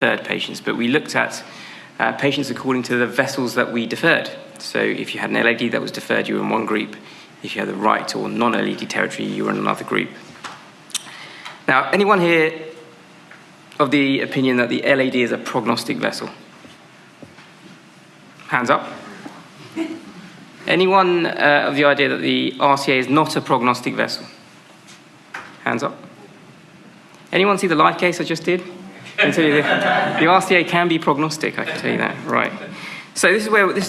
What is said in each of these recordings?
deferred patients, but we looked at patients according to the vessels that we deferred. So if you had an LAD that was deferred, you were in one group. If you had the right or non-LAD territory, you were in another group. Now, anyone here of the opinion that the LAD is a prognostic vessel? Hands up. Anyone of the idea that the RCA is not a prognostic vessel? Hands up. Anyone see the live case I just did? I can tell you the RCA can be prognostic, I can tell you that, right. So this is where we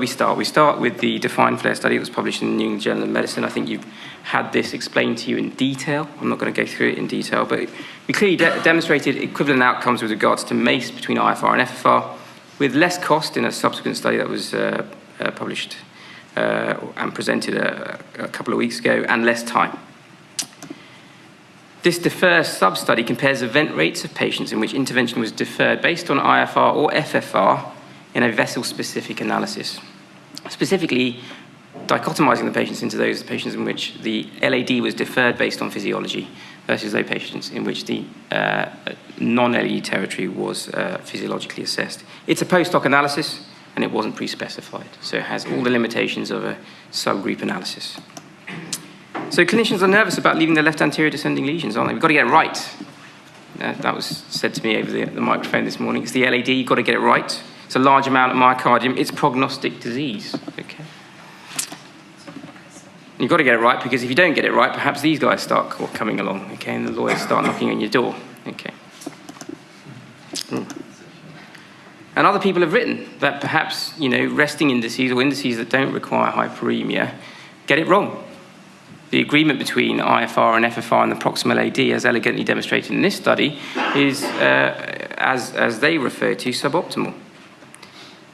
start. We start with the defined flare study that was published in the New England Journal of Medicine. I think you've had this explained to you in detail. I'm not going to go through it in detail, but we clearly demonstrated equivalent outcomes with regards to MACE between iFR and FFR, with less cost in a subsequent study that was published and presented a couple of weeks ago, and less time. This defer sub-study compares event rates of patients in which intervention was deferred based on iFR or FFR in a vessel-specific analysis, specifically dichotomizing the patients into those patients in which the LAD was deferred based on physiology versus those patients in which the non-LAD territory was physiologically assessed. It's a post-hoc analysis, and it wasn't pre-specified, so it has all the limitations of a subgroup analysis. So clinicians are nervous about leaving their left anterior descending lesions, aren't they? We've got to get it right. That was said to me over the microphone this morning. It's the LAD, you've got to get it right. It's a large amount of myocardium. It's prognostic disease, okay? You've got to get it right, because if you don't get it right, perhaps these guys start coming along, okay, and the lawyers start knocking on your door, okay? And other people have written that perhaps, resting indices or indices that don't require hyperemia get it wrong. The agreement between iFR and FFR and the proximal LAD, as elegantly demonstrated in this study, is, as they refer to, suboptimal.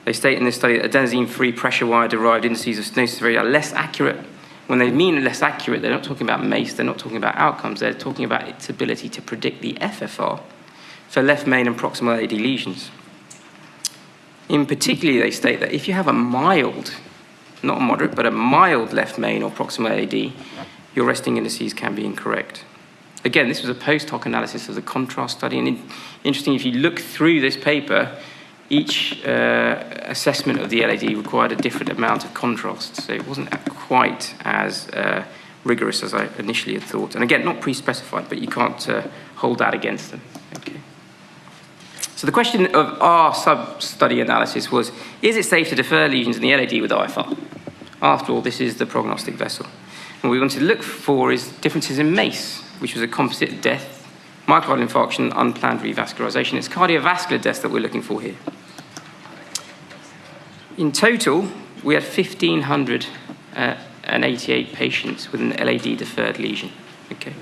They state in this study that adenosine-free pressure wire-derived indices of stenosis severity are less accurate. When they mean less accurate, they're not talking about MACE, they're not talking about outcomes, they're talking about its ability to predict the FFR for left main and proximal LAD lesions. In particular, they state that if you have a mild, not a moderate, but a mild left main or proximal LAD, your resting indices can be incorrect. Again, this was a post-hoc analysis of the contrast study, and interesting, if you look through this paper, each assessment of the LAD required a different amount of contrast, so it wasn't quite as rigorous as I initially had thought. And again, not pre-specified, but you can't hold that against them. Okay. So the question of our sub-study analysis was, is it safe to defer lesions in the LAD with iFR? After all, this is the prognostic vessel. And what we wanted to look for is differences in MACE, which was a composite death, myocardial infarction, unplanned revascularization. It's cardiovascular deaths that we're looking for here. In total, we had 1,588 patients with an LAD deferred lesion. Okay,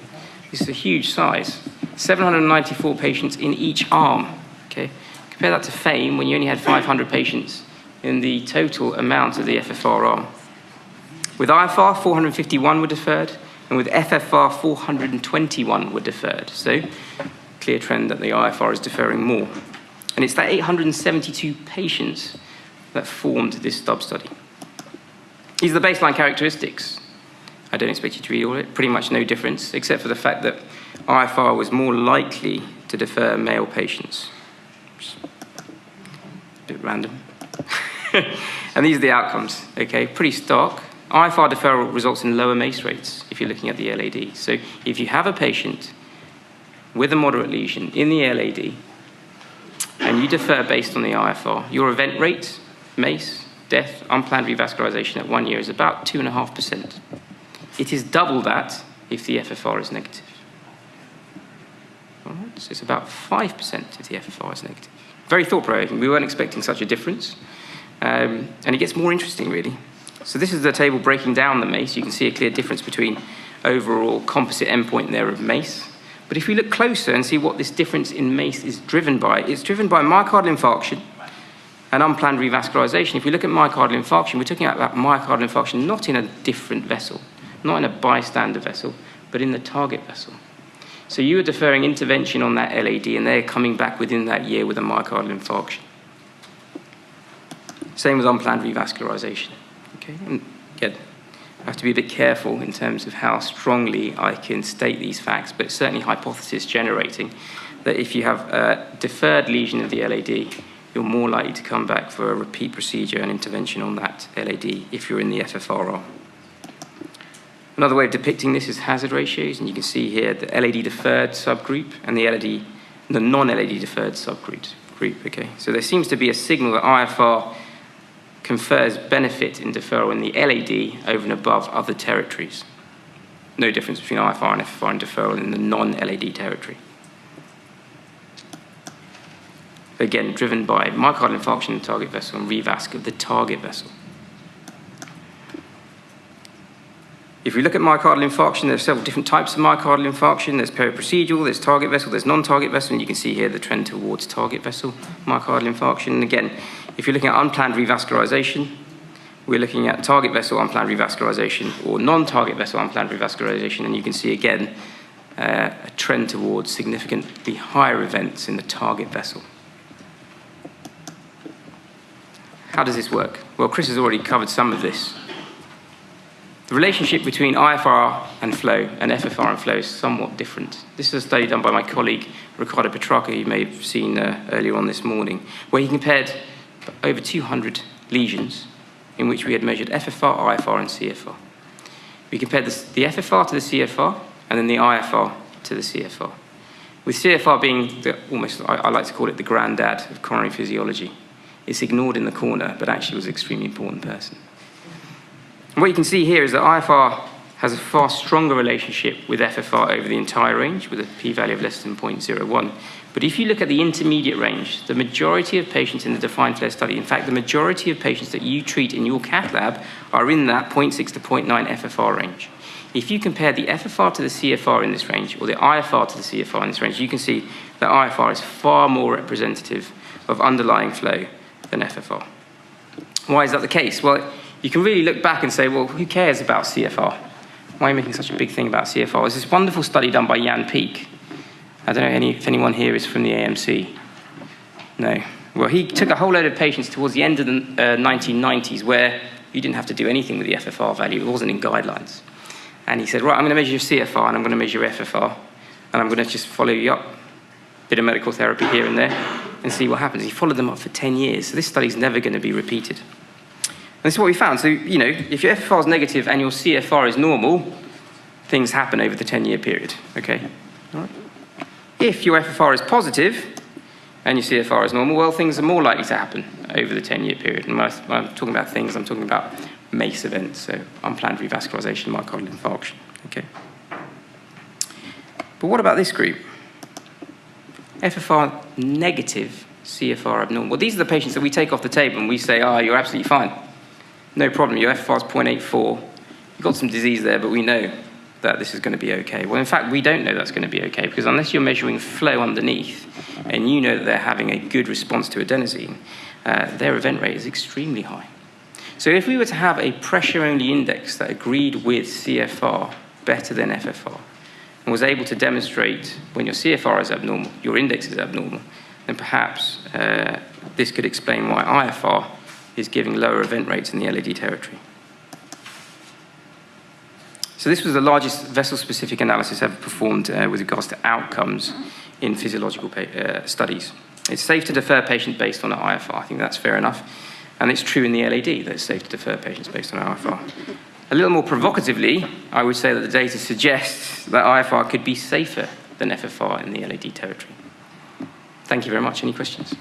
this is a huge size. 794 patients in each arm. Okay, compare that to FAME when you only had 500 patients in the total amount of the FFR arm. With iFR, 451 were deferred, and with FFR, 421 were deferred. So, clear trend that the iFR is deferring more. And it's that 872 patients that formed this sub-study. These are the baseline characteristics. I don't expect you to read all of it. Pretty much no difference, except for the fact that iFR was more likely to defer male patients. A bit random. And these are the outcomes, okay? Pretty stark. iFR deferral results in lower MACE rates if you're looking at the LAD. So if you have a patient with a moderate lesion in the LAD and you defer based on the iFR, your event rate, MACE, death, unplanned revascularization at 1 year is about 2.5%. It is double that if the FFR is negative. All right, so it's about 5% if the FFR is negative. Very thought-provoking. We weren't expecting such a difference. And it gets more interesting, really. So this is the table breaking down the MACE. You can see a clear difference between overall composite endpoint there of MACE. But if we look closer and see what this difference in MACE is driven by, it's driven by myocardial infarction and unplanned revascularization. If we look at myocardial infarction, we're talking about myocardial infarction not in a different vessel, not in a bystander vessel, but in the target vessel. So you are deferring intervention on that LAD, and they're coming back within that year with a myocardial infarction. Same with unplanned revascularization. Okay, and again, I have to be a bit careful in terms of how strongly I can state these facts, but certainly hypothesis generating. that if you have a deferred lesion of the LAD, you're more likely to come back for a repeat procedure and intervention on that LAD if you're in the FFR arm. Another way of depicting this is hazard ratios, and you can see here the LAD deferred subgroup and the non-LAD deferred subgroup. Okay, so there seems to be a signal that iFR confers benefit in deferral in the LAD over and above other territories. No difference between iFR and FFR in deferral in the non-LAD territory. Again, driven by myocardial infarction in the target vessel and revasc of the target vessel. If we look at myocardial infarction, there are several different types of myocardial infarction. There's periprocedural, there's target vessel, there's non-target vessel, and you can see here the trend towards target vessel myocardial infarction. And again, if you're looking at unplanned revascularization, we're looking at target vessel unplanned revascularization or non-target vessel unplanned revascularization, and you can see again a trend towards significantly higher events in the target vessel. How does this work? Well, Chris has already covered some of this. The relationship between iFR and flow and FFR and flow is somewhat different. This is a study done by my colleague, Ricardo Petrarca, you may have seen earlier on this morning, where he compared over 200 lesions in which we had measured FFR, iFR, and CFR. We compared the FFR to the CFR, and then the iFR to the CFR. With CFR being I like to call it the granddad of coronary physiology. It's ignored in the corner, but actually was an extremely important person. And what you can see here is that iFR has a far stronger relationship with FFR over the entire range, with a p-value of less than 0.01. But if you look at the intermediate range, the majority of patients in the defined flare study, in fact, the majority of patients that you treat in your cath lab are in that 0.6 to 0.9 FFR range. If you compare the FFR to the CFR in this range, or the iFR to the CFR in this range, you can see that iFR is far more representative of underlying flow than FFR. Why is that the case? Well, you can really look back and say, well, who cares about CFR? Why are you making such a big thing about CFR? There's this wonderful study done by Jan Peek. I don't know if anyone here is from the AMC. No. Well, he took a whole load of patients towards the end of the 1990s where you didn't have to do anything with the FFR value. It wasn't in guidelines. And he said, right, I'm going to measure your CFR and I'm going to measure your FFR. And I'm going to just follow you up, bit of medical therapy here and there, and see what happens. He followed them up for 10 years. So this study's never going to be repeated. And this is what we found. So, you know, if your FFR is negative and your CFR is normal, things happen over the 10-year period, okay? All right. If your FFR is positive and your CFR is normal, well, things are more likely to happen over the 10-year period. And when I'm talking about things, I'm talking about MACE events, so unplanned revascularization, myocardial infarction, okay? But what about this group? FFR negative, CFR abnormal. Well, these are the patients that we take off the table and we say, you're absolutely fine. No problem, your FFR is 0.84. You've got some disease there, but we know that this is going to be okay. Well, in fact, we don't know that's going to be okay, because unless you're measuring flow underneath and you know that they're having a good response to adenosine, their event rate is extremely high. So if we were to have a pressure-only index that agreed with CFR better than FFR, and was able to demonstrate when your CFR is abnormal, your index is abnormal, then perhaps this could explain why iFR is giving lower event rates in the LAD territory. So this was the largest vessel-specific analysis ever performed with regards to outcomes in physiological studies. It's safe to defer patients based on an iFR. I think that's fair enough. And it's true in the LAD that it's safe to defer patients based on an iFR. A little more provocatively, I would say that the data suggests that iFR could be safer than FFR in the LAD territory. Thank you very much. Any questions?